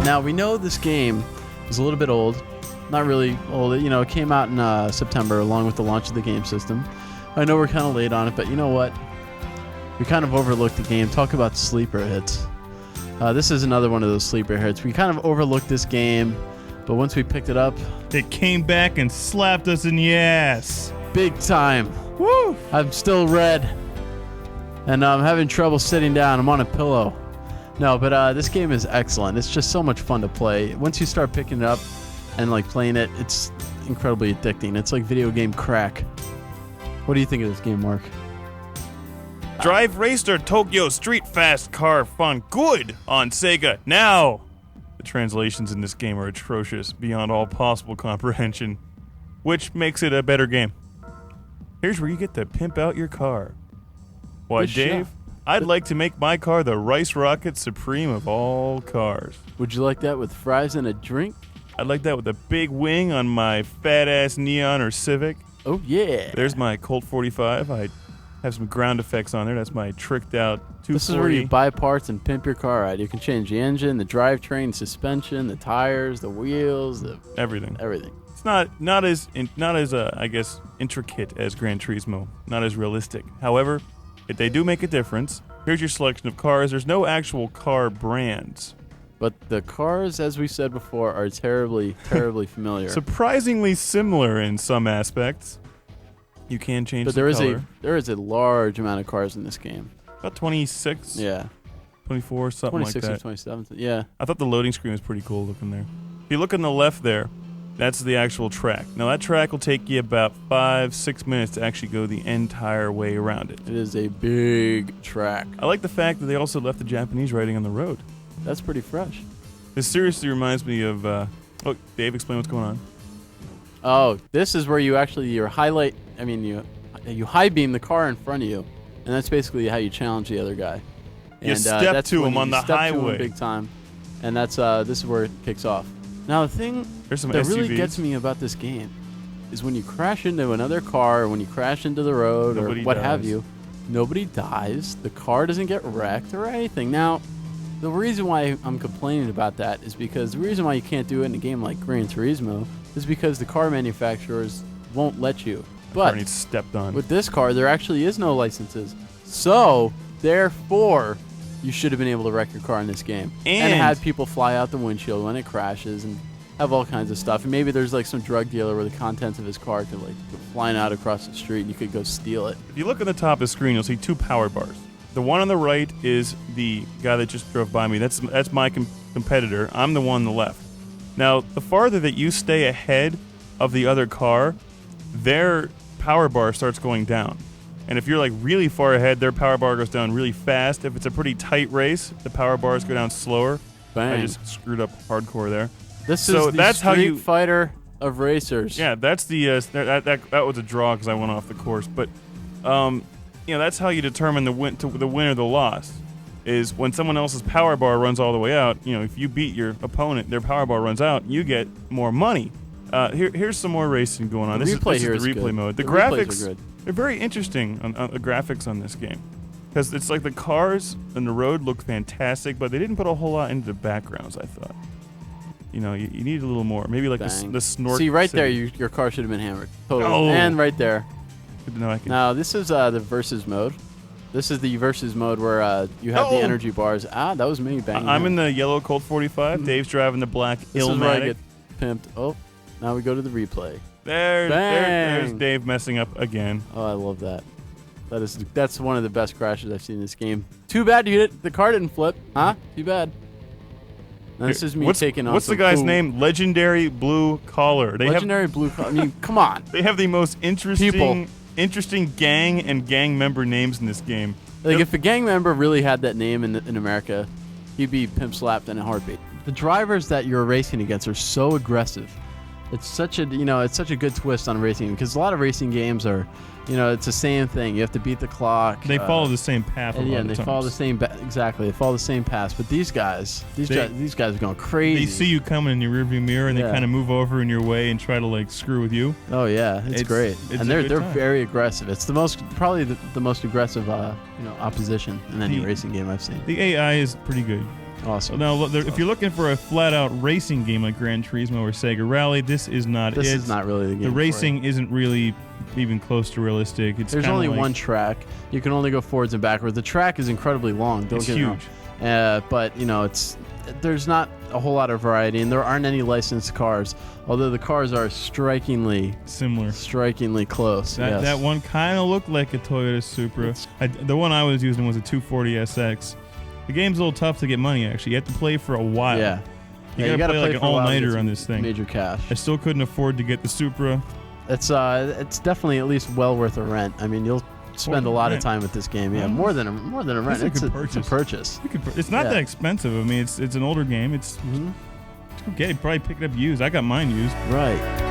Now, we know this game is a little bit old. Not really old. You know, it came out in September along with the launch of the game system. I know we're kind of late on it, but you know what? We kind of overlooked the game. Talk about sleeper hits. This is another one of those sleeper hits. We kind of overlooked this game, but once we picked it up, it came back and slapped us in the ass. Big time. Woo! I'm still red, and I'm having trouble sitting down. I'm on a pillow. No, but this game is excellent. It's just so much fun to play. Once you start picking it up and like playing it, it's incredibly addicting. It's like video game crack. What do you think of this game, Mark? Drive Racer Tokyo Street Fast Car Fun. Good on Sega now. The translations in this game are atrocious beyond all possible comprehension, which makes it a better game. Here's where you get to pimp out your car. Why, Good Dave? shot. I'd like to make my car the Rice Rocket Supreme of all cars. Would you like that with fries and a drink? I'd like that with a big wing on my fat-ass Neon or Civic. Oh, yeah. There's my Colt 45. I have some ground effects on there. That's my tricked-out 240. This is where you buy parts and pimp your car out. You can change the engine, the drivetrain, suspension, the tires, the wheels, everything. Everything. It's not as I guess intricate as Gran Turismo. Not as realistic. However, if they do make a difference. Here's your selection of cars. There's no actual car brands. But the cars, as we said before, are terribly, terribly familiar. Surprisingly similar in some aspects. You can change the color. There is a large amount of cars in this game. About 26. Yeah. 24, something like that. 26 or 27. Yeah. I thought the loading screen was pretty cool looking there. If you look on the left there, that's the actual track. Now that track will take you about 5-6 minutes to actually go the entire way around it. It is a big track. I like the fact that they also left the Japanese writing on the road. That's pretty fresh. This seriously reminds me of... Dave, explain what's going on. Oh, this is where you actually you high beam the car in front of you, and that's basically how you challenge the other guy. You And step that's to when him on you the step to him highway. big time, and that's this is where it kicks off. Now the thing There's some that SUVs. really gets me about this game is when you crash into another car, or when you crash into the road, Nobody or what have dies. you, nobody dies. The car doesn't get wrecked or anything. Now, the reason why I'm complaining about that is because the reason why you can't do it in a game like Gran Turismo is because the car manufacturers won't let you. But Needs stepped on. with this car, there actually is no licenses. So, therefore, you should have been able to wreck your car in this game. And have people fly out the windshield when it crashes and have all kinds of stuff. And maybe there's like some drug dealer where the contents of his car could like go flying out across the street and you could go steal it. If you look at the top of the screen, you'll see 2 power bars. The one on the right is the guy that just drove by me. That's my competitor. I'm the one on the left. Now, the farther that you stay ahead of the other car, their power bar starts going down. And if you're like really far ahead, their power bar goes down really fast. If it's a pretty tight race, the power bars go down slower. Bang. I just screwed up hardcore there. This is the Street Fighter of racers. Yeah, that's the that was a draw because I went off the course. But that's how you determine the win or the loss. Is when someone else's power bar runs all the way out. If you beat your opponent, their power bar runs out, you get more money. Here's some more racing going on. This is the replay mode. The graphics are very interesting on the graphics on this game. Because it's like the cars and the road look fantastic, but they didn't put a whole lot into the backgrounds, I thought. You need a little more. Maybe like the snort. See, right there, your car should have been hammered. Totally. Oh. And right there. Good to know I can. Now, this is the versus mode. This is the versus mode where you have the energy bars. That was me banging. I'm in the yellow Colt 45. Dave's driving the black This is where I Illmatic. get pimped. Oh, now we go to the replay. There's Dave messing up again. Oh, I love that. That's one of the best crashes I've seen in this game. Too bad the car didn't flip. Huh? Too bad. Now, this is me taking on. What's the guy's name? Legendary Blue Collar. Legendary Blue Collar. I mean, come on. They have the most interesting gang and gang member names in this game. Like if a gang member really had that name in America, he'd be pimp slapped in a heartbeat. The drivers that you're racing against are so aggressive. It's such a good twist on racing because a lot of racing games are, it's the same thing. You have to beat the clock. They follow the same path. And they follow the same exactly. They follow the same path. But these guys are going crazy. They see you coming in your rearview mirror and they kind of move over in your way and try to screw with you. Oh yeah, it's great. And they're very aggressive. It's probably the most aggressive opposition in any racing game I've seen. The AI is pretty good. Awesome. Now, if you're looking for a flat-out racing game like Gran Turismo or Sega Rally, this is not it. This is not really the game. The racing isn't really even close to realistic. There's only one track. You can only go forwards and backwards. The track is incredibly long. It's huge. But there's not a whole lot of variety, and there aren't any licensed cars. Although the cars are strikingly similar, strikingly close. That one kind of looked like a Toyota Supra. The one I was using was a 240SX. The game's a little tough to get money. Actually, you have to play for a while. Yeah. You gotta play like an all-nighter on this thing. Major cash. I still couldn't afford to get the Supra. It's definitely at least well worth a rent. I mean, you'll spend a lot of time with this game. Yeah, more than a rent. It's a purchase. It's not that expensive. I mean, it's an older game. It's okay. Probably pick it up used. I got mine used. Right.